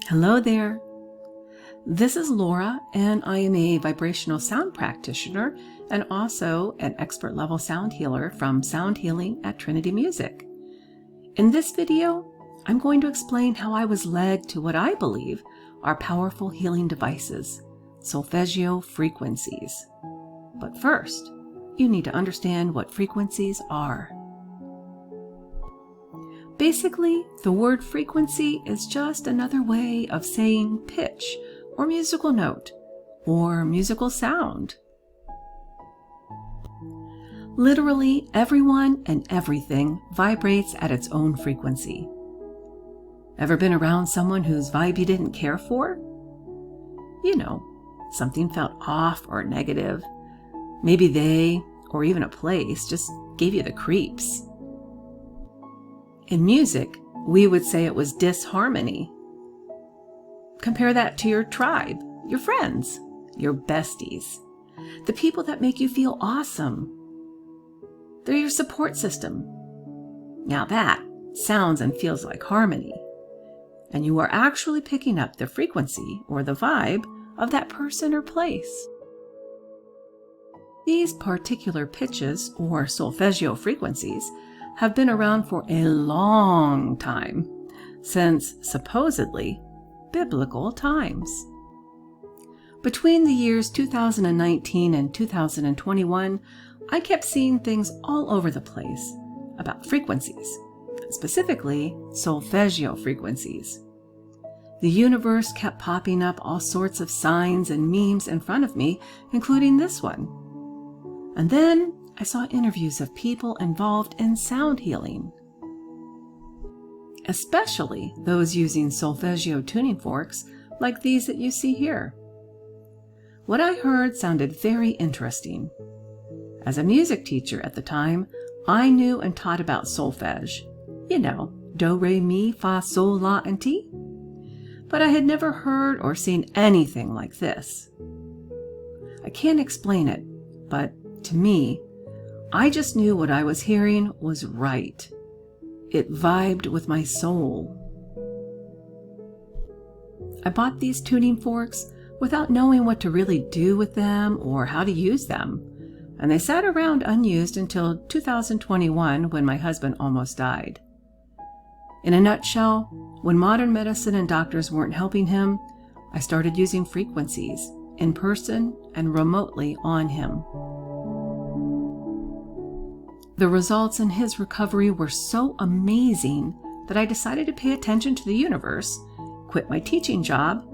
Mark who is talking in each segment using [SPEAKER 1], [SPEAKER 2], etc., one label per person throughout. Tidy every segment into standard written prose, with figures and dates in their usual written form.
[SPEAKER 1] Hello there. This is Laura, and I am a vibrational sound practitioner and also an expert level sound healer from Sound Healing at Trinity Music. In this video, I'm going to explain how I was led to what I believe are powerful healing devices, Solfeggio frequencies. But first, you need to understand what frequencies are. Basically, the word frequency is just another way of saying pitch or musical note or musical sound. Literally, everyone and everything vibrates at its own frequency. Ever been around someone whose vibe you didn't care for? You know, something felt off or negative. Maybe they, or even a place, just gave you the creeps. In music, we would say it was disharmony. Compare that to your tribe, your friends, your besties, the people that make you feel awesome. They're your support system. Now that sounds and feels like harmony, and you are actually picking up the frequency or the vibe of that person or place. These particular pitches or solfeggio frequencies have been around for a long time, since supposedly biblical times. Between the years 2019 and 2021, I kept seeing things all over the place about frequencies, specifically solfeggio frequencies. The universe kept popping up all sorts of signs and memes in front of me, including this one. And then I saw interviews of people involved in sound healing, especially those using solfeggio tuning forks like these that you see here. What I heard sounded very interesting. As a music teacher at the time, I knew and taught about solfege. You know, do, re, mi, fa, sol, la, and ti. But I had never heard or seen anything like this. I can't explain it, but to me, I just knew what I was hearing was right. It vibed with my soul. I bought these tuning forks without knowing what to really do with them or how to use them, and they sat around unused until 2021 when my husband almost died. In a nutshell, when modern medicine and doctors weren't helping him, I started using frequencies in person and remotely on him. The results in his recovery were so amazing that I decided to pay attention to the universe, quit my teaching job,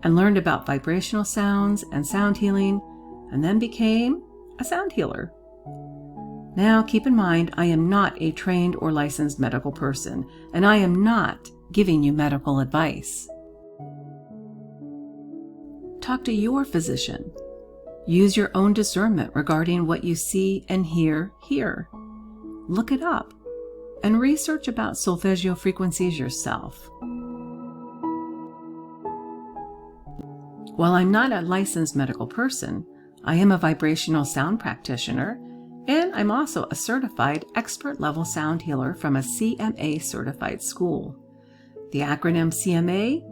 [SPEAKER 1] and learned about vibrational sounds and sound healing, and then became a sound healer. Now, keep in mind, I am not a trained or licensed medical person, and I am not giving you medical advice. Talk to your physician. Use your own discernment regarding what you see and hear here. Look it up and research about solfeggio frequencies yourself. While I'm not a licensed medical person, I am a vibrational sound practitioner, and I'm also a certified expert level sound healer from a CMA certified school. The acronym CMA,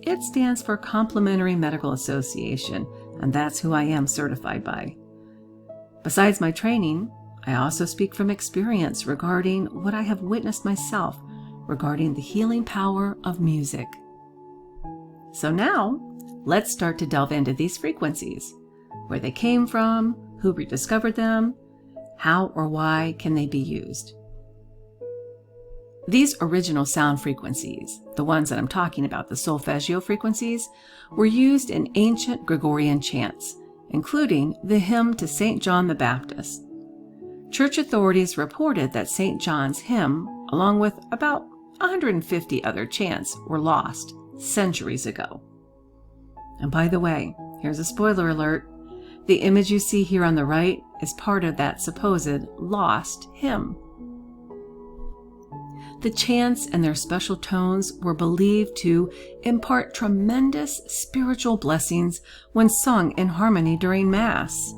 [SPEAKER 1] it stands for Complementary Medical Association, and that's who I am certified by. Besides my training, I also speak from experience regarding what I have witnessed myself regarding the healing power of music. So now, let's start to delve into these frequencies, where they came from, who rediscovered them, how or why can they be used. These original sound frequencies, the ones that I'm talking about, the solfeggio frequencies, were used in ancient Gregorian chants, including the hymn to St. John the Baptist. Church authorities reported that St. John's hymn, along with about 150 other chants, were lost centuries ago. And by the way, here's a spoiler alert. The image you see here on the right is part of that supposed lost hymn. The chants and their special tones were believed to impart tremendous spiritual blessings when sung in harmony during Mass.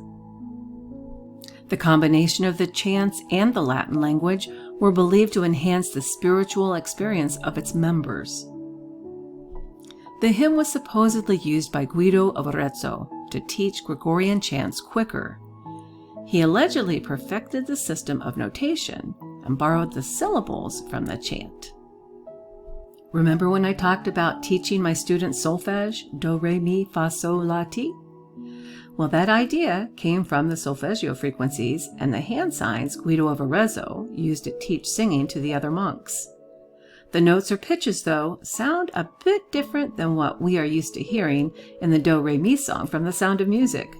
[SPEAKER 1] The combination of the chants and the Latin language were believed to enhance the spiritual experience of its members. The hymn was supposedly used by Guido of Arezzo to teach Gregorian chants quicker. He allegedly perfected the system of notation and borrowed the syllables from the chant. Remember when I talked about teaching my students solfege, do, re, mi, fa, sol, la, ti? Well, that idea came from the solfeggio frequencies and the hand signs Guido of Arezzo used to teach singing to the other monks. The notes or pitches, though, sound a bit different than what we are used to hearing in the do, re, mi song from The Sound of Music.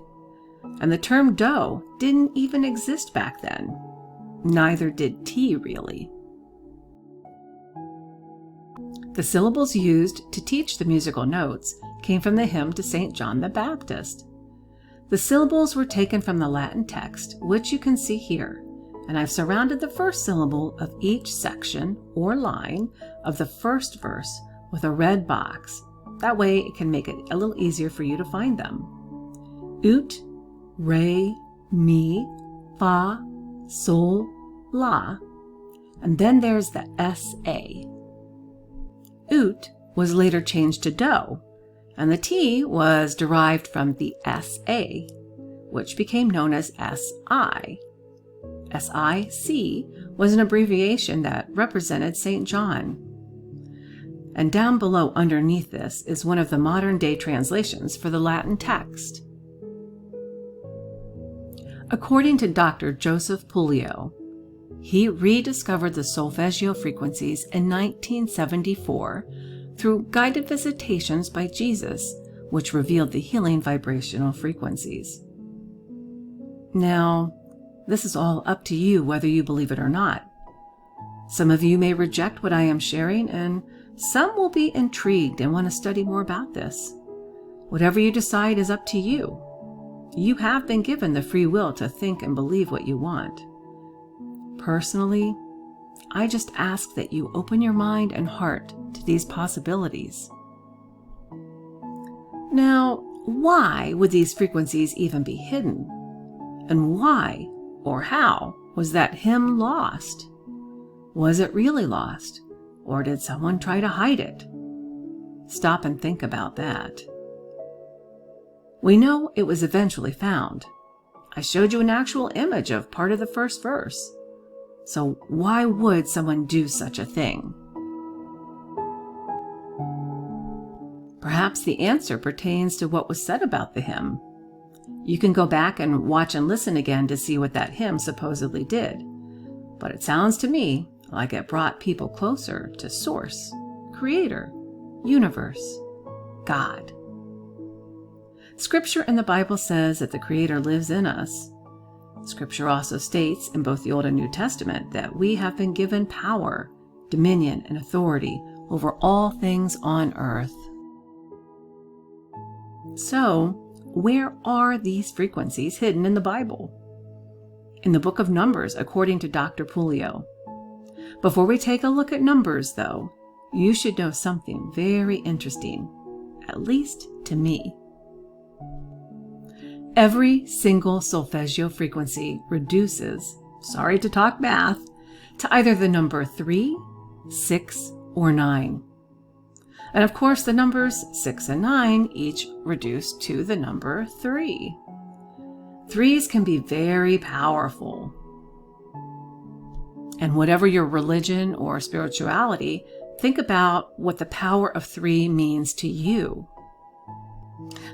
[SPEAKER 1] And the term do didn't even exist back then. Neither did ti, really. The syllables used to teach the musical notes came from the hymn to St. John the Baptist. The syllables were taken from the Latin text, which you can see here, and I've surrounded the first syllable of each section or line of the first verse with a red box. That way it can make it a little easier for you to find them. Ut, re, mi, fa, sol, la, and then there's the S-A. Ut was later changed to do, and the T was derived from the S-A, which became known as S-I. S-I-C was an abbreviation that represented St. John. And down below underneath this is one of the modern-day translations for the Latin text. According to Dr. Joseph Puglio, he rediscovered the solfeggio frequencies in 1974 through guided visitations by Jesus, which revealed the healing vibrational frequencies. Now, this is all up to you whether you believe it or not. Some of you may reject what I am sharing, and some will be intrigued and want to study more about this. Whatever you decide is up to you. You have been given the free will to think and believe what you want. Personally, I just ask that you open your mind and heart to these possibilities. Now, why would these frequencies even be hidden? And why or how was that hymn lost? Was it really lost, or did someone try to hide it? Stop and think about that. We know it was eventually found. I showed you an actual image of part of the first verse. So why would someone do such a thing? Perhaps the answer pertains to what was said about the hymn. You can go back and watch and listen again to see what that hymn supposedly did. But it sounds to me like it brought people closer to Source, Creator, Universe, God. Scripture in the Bible says that the Creator lives in us. Scripture also states in both the Old and New Testament that we have been given power, dominion, and authority over all things on earth. So, where are these frequencies hidden in the Bible? In the book of Numbers, according to Dr. Puglio. Before we take a look at Numbers, though, you should know something very interesting, at least to me. Every single solfeggio frequency reduces, sorry to talk math, to either the number 3, 6, or 9. And of course, the numbers 6 and 9 each reduce to the number 3. Threes can be very powerful. And whatever your religion or spirituality, think about what the power of 3 means to you.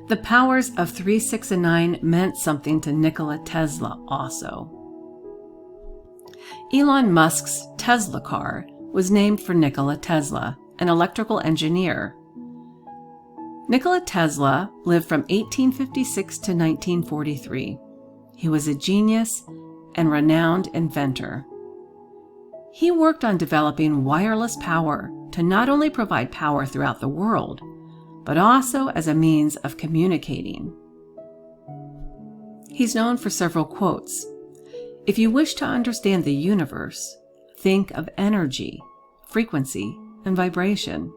[SPEAKER 1] The powers of 3, 6, and 9 meant something to Nikola Tesla also. Elon Musk's Tesla car was named for Nikola Tesla, an electrical engineer. Nikola Tesla lived from 1856 to 1943. He was a genius and renowned inventor. He worked on developing wireless power to not only provide power throughout the world, but also as a means of communicating. He's known for several quotes. If you wish to understand the universe, think of energy, frequency, and vibration.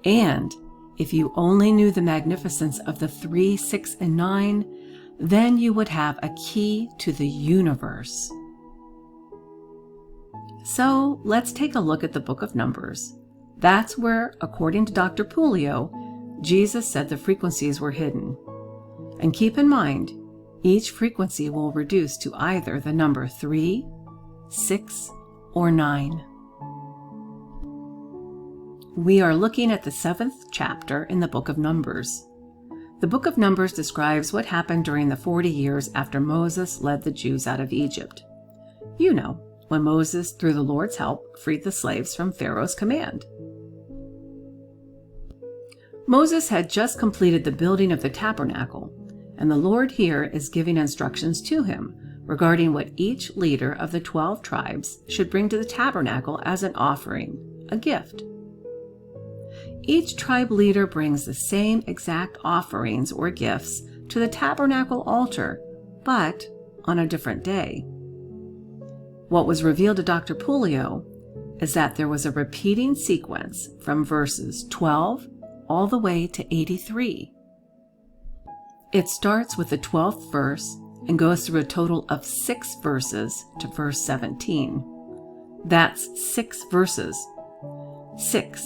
[SPEAKER 1] And if you only knew the magnificence of the 3, 6, and 9, then you would have a key to the universe. So let's take a look at the book of Numbers. That's where, according to Dr. Puleo, Jesus said the frequencies were hidden. And keep in mind, each frequency will reduce to either the number 3, 6, or 9. We are looking at the 7th chapter in the book of Numbers. The book of Numbers describes what happened during the 40 years after Moses led the Jews out of Egypt. You know, when Moses, through the Lord's help, freed the slaves from Pharaoh's command. Moses had just completed the building of the tabernacle, and the Lord here is giving instructions to him regarding what each leader of the 12 tribes should bring to the tabernacle as an offering, a gift. Each tribe leader brings the same exact offerings or gifts to the tabernacle altar, but on a different day. What was revealed to Dr. Puleo is that there was a repeating sequence from verses 12 all the way to 83. It starts with the 12th verse and goes through a total of 6 verses to verse 17. That's 6 verses. 6.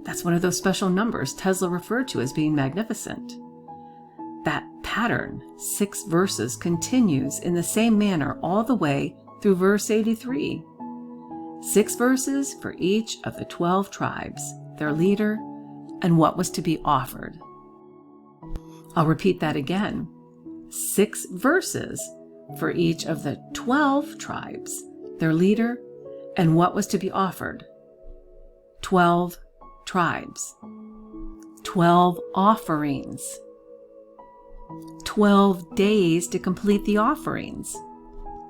[SPEAKER 1] That's one of those special numbers Tesla referred to as being magnificent. That pattern, 6 verses, continues in the same manner all the way through verse 83. 6 verses for each of the 12 tribes, their leader, and what was to be offered. I'll repeat that again. 6 verses for each of the 12 tribes, their leader, and what was to be offered. 12 tribes. 12 offerings. 12 days to complete the offerings.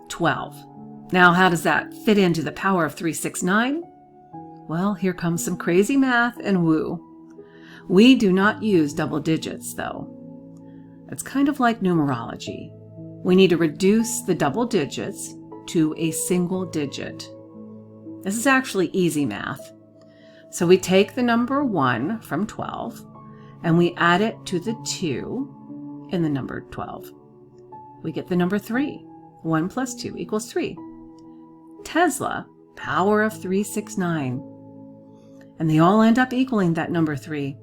[SPEAKER 1] 12. Now, how does that fit into the power of 369? Well, here comes some crazy math and woo. We do not use double digits, though. It's kind of like numerology. We need to reduce the double digits to a single digit. This is actually easy math. So we take the number 1 from 12 and we add it to the 2 in the number 12. We get the number 3. 1 plus 2 equals 3. Tesla, power of 369. And they all end up equaling that number 3,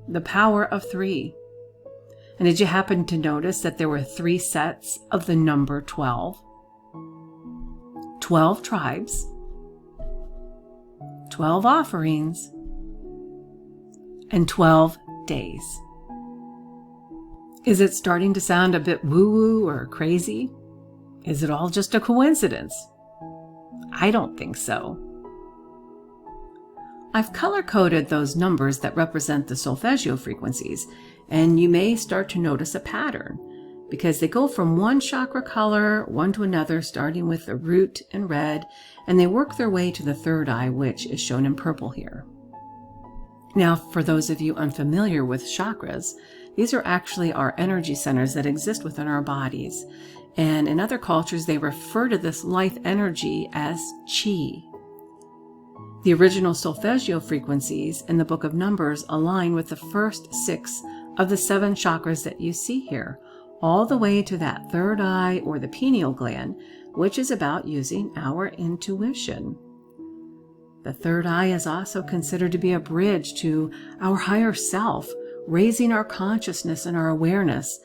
[SPEAKER 1] the power of 3. And did you happen to notice that there were 3 sets of the number 12? 12 tribes, 12 offerings, and 12 days. Is it starting to sound a bit woo-woo or crazy? Is it all just a coincidence? I don't think so. I've color-coded those numbers that represent the Solfeggio frequencies, and you may start to notice a pattern because they go from one chakra color, one to another, starting with the root in red, and they work their way to the third eye, which is shown in purple here. Now, for those of you unfamiliar with chakras, these are actually our energy centers that exist within our bodies. And in other cultures, they refer to this life energy as chi. The original Solfeggio frequencies in the book of Numbers align with the first 6 of the 7 chakras that you see here, all the way to that third eye or the pineal gland, which is about using our intuition. The third eye is also considered to be a bridge to our higher self, raising our consciousness and our awareness,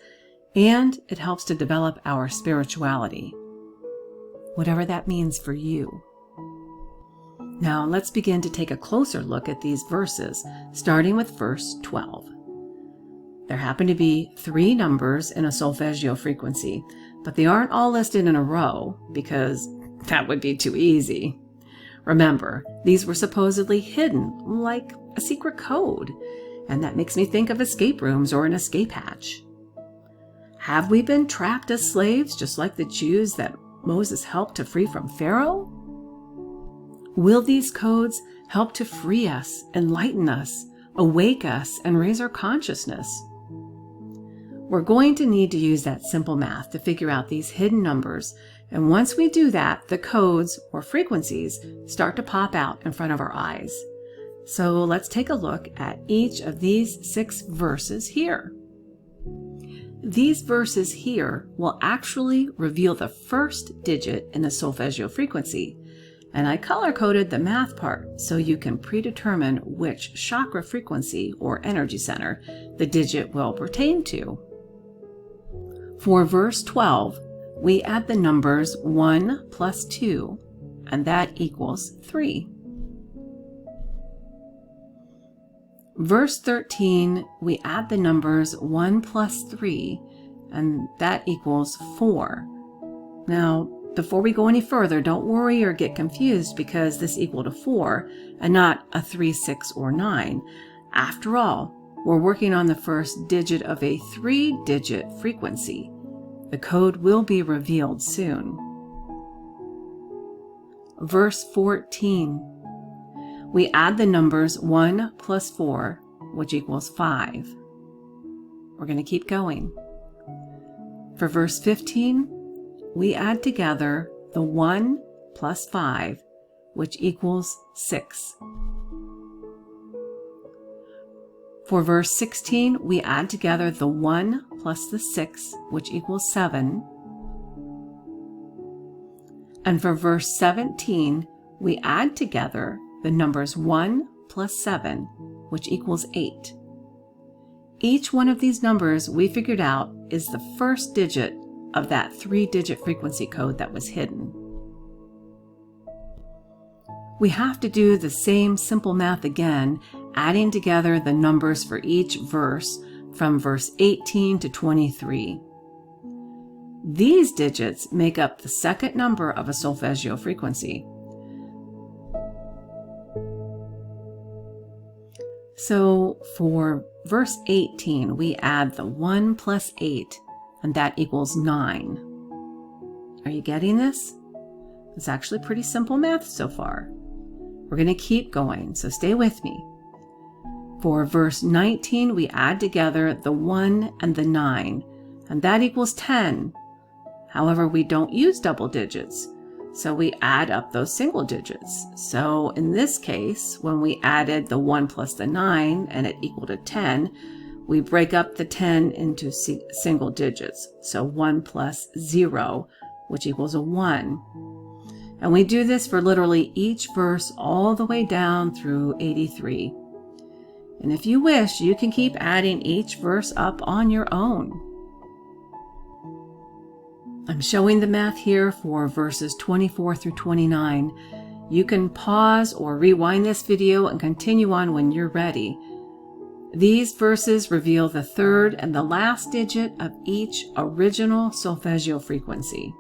[SPEAKER 1] and it helps to develop our spirituality, whatever that means for you. Now let's begin to take a closer look at these verses, starting with verse 12. There happen to be 3 numbers in a Solfeggio frequency, but they aren't all listed in a row because that would be too easy. Remember, these were supposedly hidden, like a secret code, and that makes me think of escape rooms or an escape hatch. Have we been trapped as slaves, just like the Jews that Moses helped to free from Pharaoh? Will these codes help to free us, enlighten us, awake us, and raise our consciousness? We're going to need to use that simple math to figure out these hidden numbers, and once we do that, the codes or frequencies start to pop out in front of our eyes. So let's take a look at each of these 6 verses here. These verses here will actually reveal the first digit in the Solfeggio frequency, And I color-coded the math part so you can predetermine which chakra frequency or energy center the digit will pertain to. For verse 12, we add the numbers 1 plus 2, and that equals 3. Verse 13, we add the numbers 1 plus 3, and that equals 4. Now, before we go any further, don't worry or get confused because this equal to 4 and not a 3, 6, or 9. After all, we're working on the first digit of a 3-digit frequency. The code will be revealed soon. Verse 14. We add the numbers 1 plus 4, which equals 5. We're going to keep going. For verse 15, we add together the 1 plus 5, which equals 6. For verse 16, we add together the 1 plus the 6, which equals 7. And for verse 17, we add together the numbers 1 plus 7, which equals 8. Each one of these numbers we figured out is the first digit of that 3-digit frequency code that was hidden. We have to do the same simple math again, adding together the numbers for each verse from verse 18 to 23. These digits make up the second number of a solfeggio frequency. So for verse 18, we add the 1 plus 8, and that equals 9. Are you getting this? It's actually pretty simple math so far. We're going to keep going, so stay with me. For verse 19, we add together the 1 and the 9, and that equals 10. However, we don't use double digits, so we add up those single digits. So in this case, when we added the 1 plus the 9 and it equaled to 10, we break up the 10 into single digits. So 1 plus 0, which equals a 1. And we do this for literally each verse all the way down through 83. And if you wish, you can keep adding each verse up on your own. I'm showing the math here for verses 24 through 29. You can pause or rewind this video and continue on when you're ready. These verses reveal the third and the last digit of each original solfeggio frequency.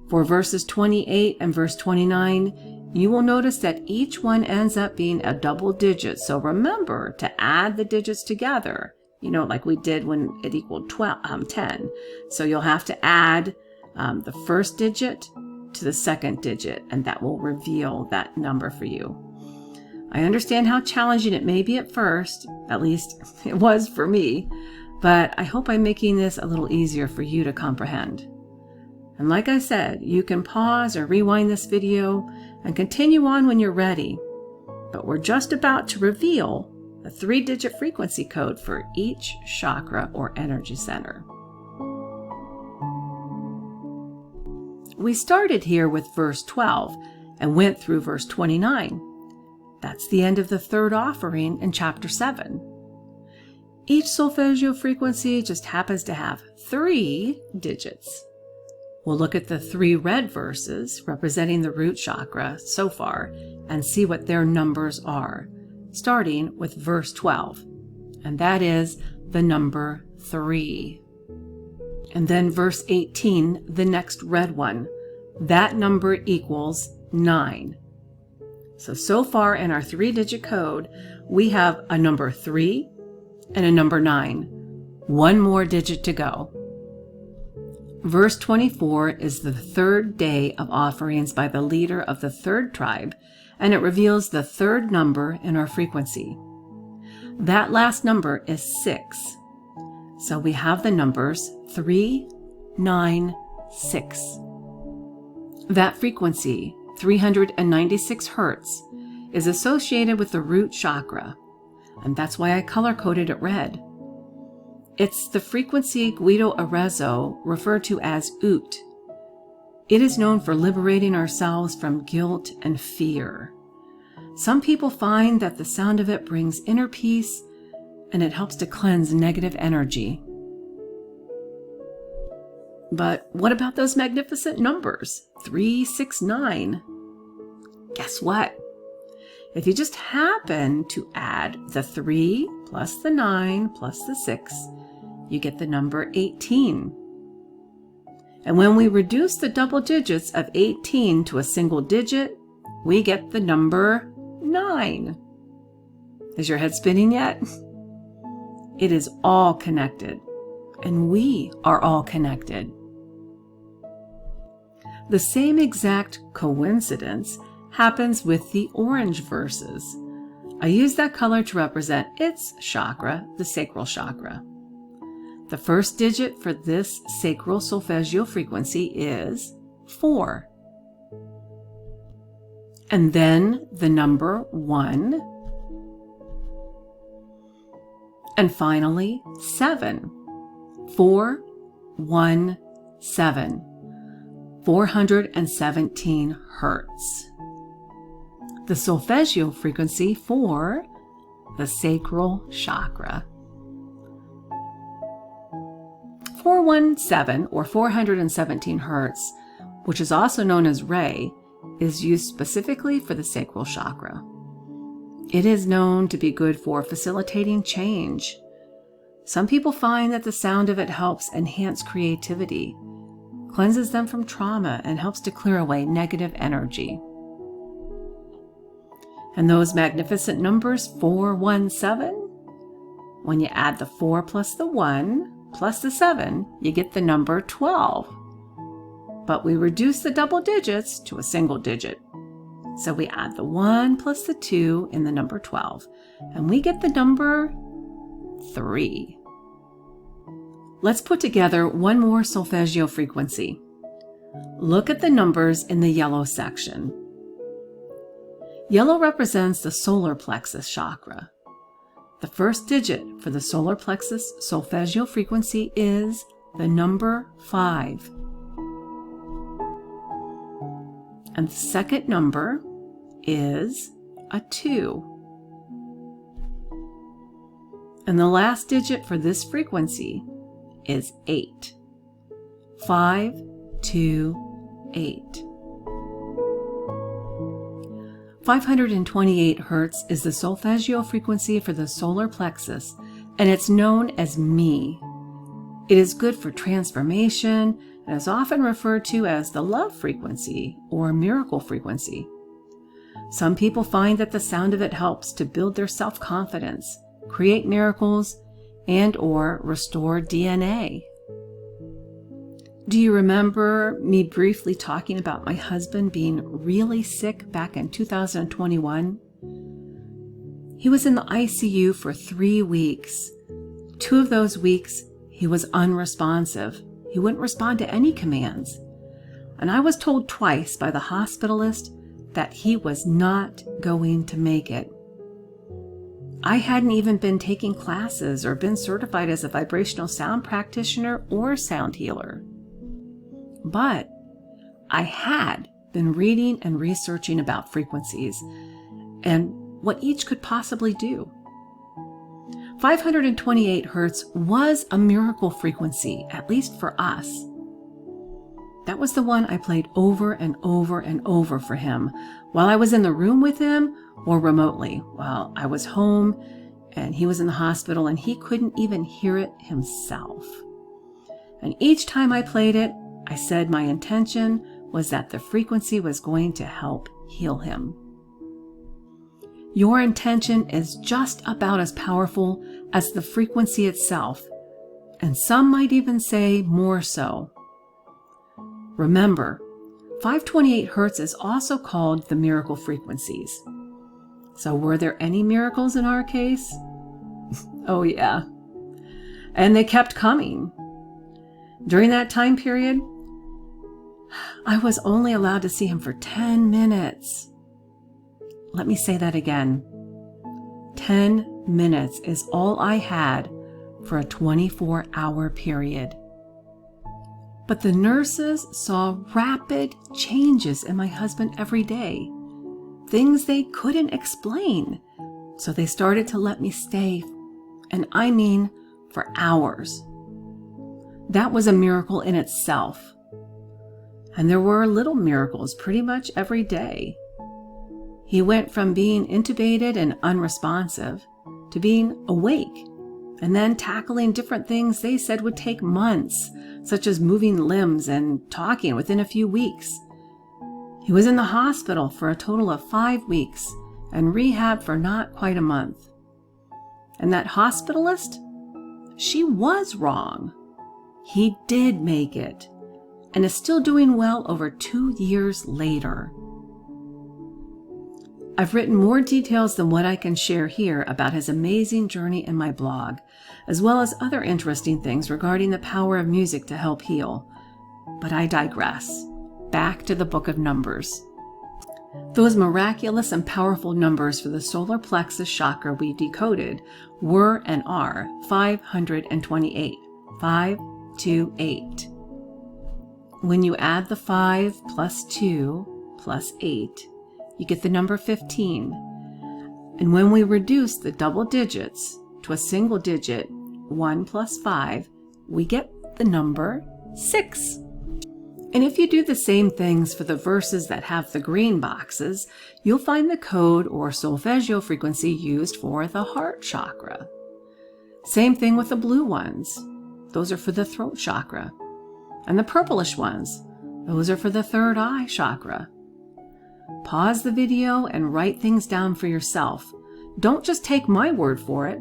[SPEAKER 1] For verses 28 and verse 29, you will notice that each one ends up being a double digit. So remember to add the digits together, like we did when it equaled 10. So you'll have to add the first digit to the second digit, and that will reveal that number for you. I understand how challenging it may be at first, at least it was for me, but I hope I'm making this a little easier for you to comprehend. And like I said, you can pause or rewind this video and continue on when you're ready. But we're just about to reveal a 3-digit frequency code for each chakra or energy center. We started here with verse 12 and went through verse 29. That's the end of the third offering in chapter 7. Each solfeggio frequency just happens to have 3 digits. We'll look at the 3 red verses representing the root chakra so far and see what their numbers are, starting with verse 12, and that is the number 3. And then verse 18, the next red one, that number equals 9. So far in our 3-digit code, we have a number 3 and a number 9. One more digit to go. Verse 24 is the third day of offerings by the leader of the third tribe, and it reveals the third number in our frequency. That last number is 6. So we have the numbers 3, 9, 6. That frequency, 396 hertz, is associated with the root chakra, and that's why I color-coded it red. It's the frequency Guido Arezzo referred to as Ut. It is known for liberating ourselves from guilt and fear. Some people find that the sound of it brings inner peace and it helps to cleanse negative energy. But what about those magnificent numbers? 3, 6, 9. Guess what? If you just happen to add the 3 plus the 9 plus the 6, you get the number 18. And when we reduce the double digits of 18 to a single digit, we get the number 9. Is your head spinning yet? It is all connected, and we are all connected. The same exact coincidence happens with the orange verses. I use that color to represent its chakra, the sacral chakra. The first digit for this sacral solfeggio frequency is 4. And then the number 1. And finally 7. 4, 1, 7. 417 hertz. The solfeggio frequency for the sacral chakra. 417 or 417 hertz, which is also known as Re, is used specifically for the sacral chakra. It is known to be good for facilitating change. Some people find that the sound of it helps enhance creativity, cleanses them from trauma, and helps to clear away negative energy. And those magnificent numbers 417, when you add the 4 plus the 1 plus the 7, you get the number 12. But we reduce the double digits to a single digit. So we add the 1 plus the 2 in the number 12, and we get the number 3. Let's put together one more solfeggio frequency. Look at the numbers in the yellow section. Yellow represents the solar plexus chakra. The first digit for the solar plexus solfeggio frequency is the number 5. And the second number is a 2. And the last digit for this frequency is 8. 5, 2, 8. 528 hertz is the solfeggio frequency for the solar plexus, and it's known as me. It is good for transformation and is often referred to as the love frequency or miracle frequency. Some people find that the sound of it helps to build their self-confidence, create miracles, and/or restore DNA. Do you remember me briefly talking about my husband being really sick back in 2021? He was in the ICU for 3 weeks. 2 of those weeks, he was unresponsive. He wouldn't respond to any commands. And I was told twice by the hospitalist that he was not going to make it. I hadn't even been taking classes or been certified as a vibrational sound practitioner or sound healer. But I had been reading and researching about frequencies and what each could possibly do. 528 hertz was a miracle frequency, at least for us. That was the one I played over and over and over for him while I was in the room with him or remotely while I was home and he was in the hospital and he couldn't even hear it himself. And each time I played it, I said my intention was that the frequency was going to help heal him. Your intention is just about as powerful as the frequency itself, and some might even say more so. Remember, 528 hertz is also called the miracle frequencies. So were there any miracles in our case? Oh yeah. And they kept coming. During that time period, I was only allowed to see him for 10 minutes. Let me say that again. 10 minutes is all I had for a 24-hour period. But the nurses saw rapid changes in my husband every day, things they couldn't explain. So they started to let me stay, and I mean for hours. That was a miracle in itself. And there were little miracles pretty much every day. He went from being intubated and unresponsive to being awake, and then tackling different things they said would take months, such as moving limbs and talking within a few weeks. He was in the hospital for a total of 5 weeks and rehab for not quite a month. And that hospitalist, she was wrong. He did make it, and is still doing well over 2 years later. I've written more details than what I can share here about his amazing journey in my blog, as well as other interesting things regarding the power of music to help heal. But I digress. Back to the book of Numbers. Those miraculous and powerful numbers for the solar plexus chakra we decoded were and are 528. 528. When you add the 5 plus 2 plus 8, you get the number 15. And when we reduce the double digits to a single digit, 1 plus 5, we get the number 6. And if you do the same things for the verses that have the green boxes, you'll find the code or Solfeggio frequency used for the heart chakra. Same thing with the blue ones. Those are for the throat chakra. And the purplish ones, those are for the third eye chakra. Pause the video and write things down for yourself. Don't just take my word for it.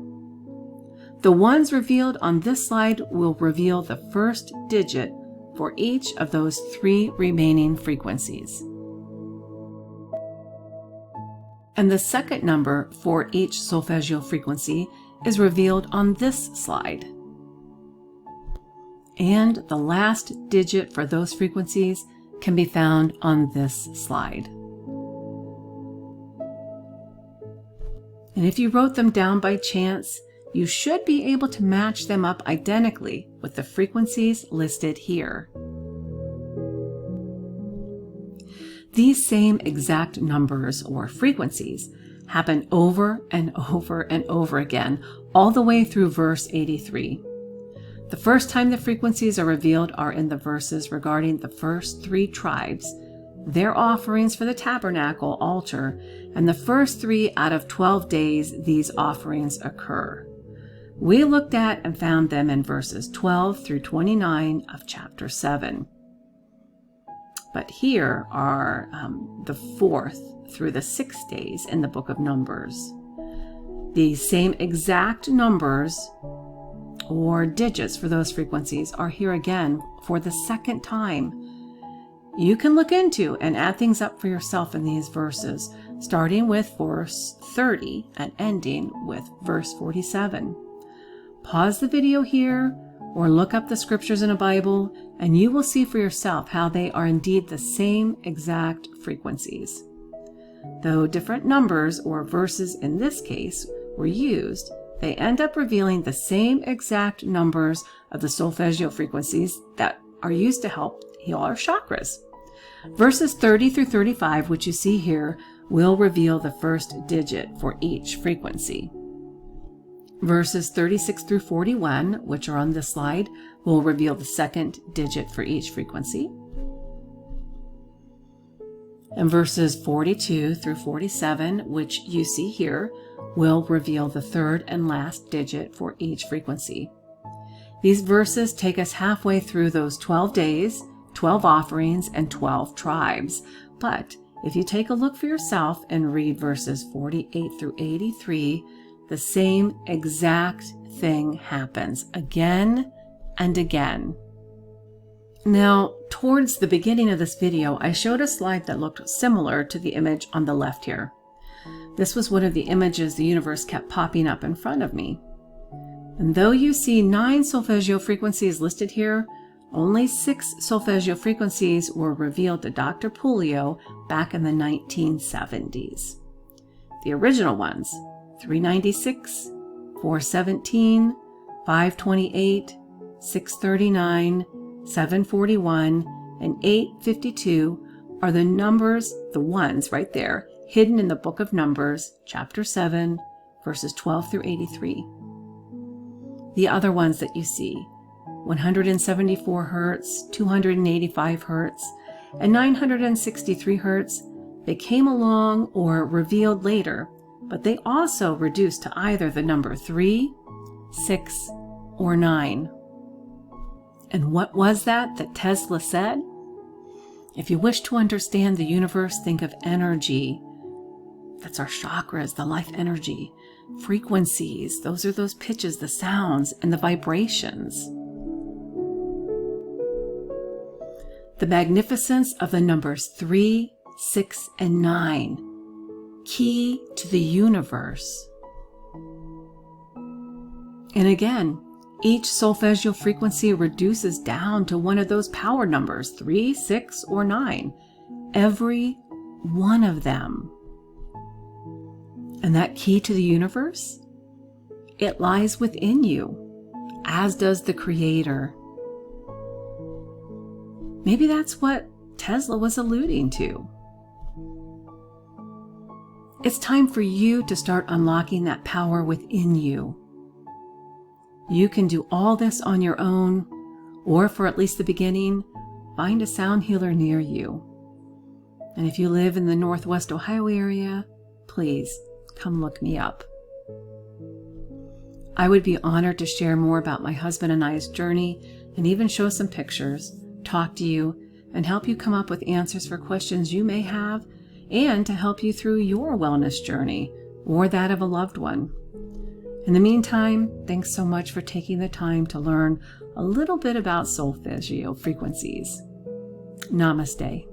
[SPEAKER 1] The ones revealed on this slide will reveal the first digit for each of those 3 remaining frequencies. And the second number for each Solfeggio frequency is revealed on this slide. And the last digit for those frequencies can be found on this slide. And if you wrote them down by chance, you should be able to match them up identically with the frequencies listed here. These same exact numbers or frequencies happen over and over and over again, all the way through verse 83. The first time the frequencies are revealed are in the verses regarding the first 3 tribes, their offerings for the tabernacle altar, and the first 3 out of 12 days these offerings occur. We looked at and found them in verses 12 through 29 of chapter 7. But here are the 4th through the 6th days in the book of Numbers. These same exact numbers or digits for those frequencies are here again for the second time. You can look into and add things up for yourself in these verses, starting with verse 30 and ending with verse 47. Pause the video here or look up the scriptures in a Bible, and you will see for yourself how they are indeed the same exact frequencies. Though different numbers or verses in this case were used, they end up revealing the same exact numbers of the Solfeggio frequencies that are used to help heal our chakras. Verses 30 through 35, which you see here, will reveal the first digit for each frequency. Verses 36 through 41, which are on this slide, will reveal the second digit for each frequency. And verses 42 through 47, which you see here, will reveal the third and last digit for each frequency. These verses take us halfway through those 12 days, 12 offerings, and 12 tribes. But if you take a look for yourself and read verses 48 through 83, the same exact thing happens again and again. Now, towards the beginning of this video, I showed a slide that looked similar to the image on the left here. This was one of the images the universe kept popping up in front of me. And though you see 9 Solfeggio frequencies listed here, only 6 Solfeggio frequencies were revealed to Dr. Puleo back in the 1970s. The original ones, 396, 417, 528, 639, 741, and 852 are the numbers, the ones right there, hidden in the book of Numbers, chapter 7, verses 12 through 83. The other ones that you see, 174 hertz, 285 hertz, and 963 hertz, they came along or revealed later, but they also reduced to either the number 3, 6, or 9. And what was that Tesla said? If you wish to understand the universe, think of energy. That's our chakras, the life energy. Frequencies, those are those pitches, the sounds, and the vibrations. The magnificence of the numbers 3, 6, and 9, key to the universe. And again, each solfeggio frequency reduces down to one of those power numbers, 3, 6, or 9. Every one of them. And that key to the universe? It lies within you, as does the Creator. Maybe that's what Tesla was alluding to. It's time for you to start unlocking that power within you. You can do all this on your own, or for at least the beginning, find a sound healer near you. And if you live in the Northwest Ohio area, please come look me up. I would be honored to share more about my husband and I's journey, and even show some pictures, talk to you, and help you come up with answers for questions you may have, and to help you through your wellness journey or that of a loved one. In the meantime, thanks so much for taking the time to learn a little bit about solfeggio frequencies. Namaste.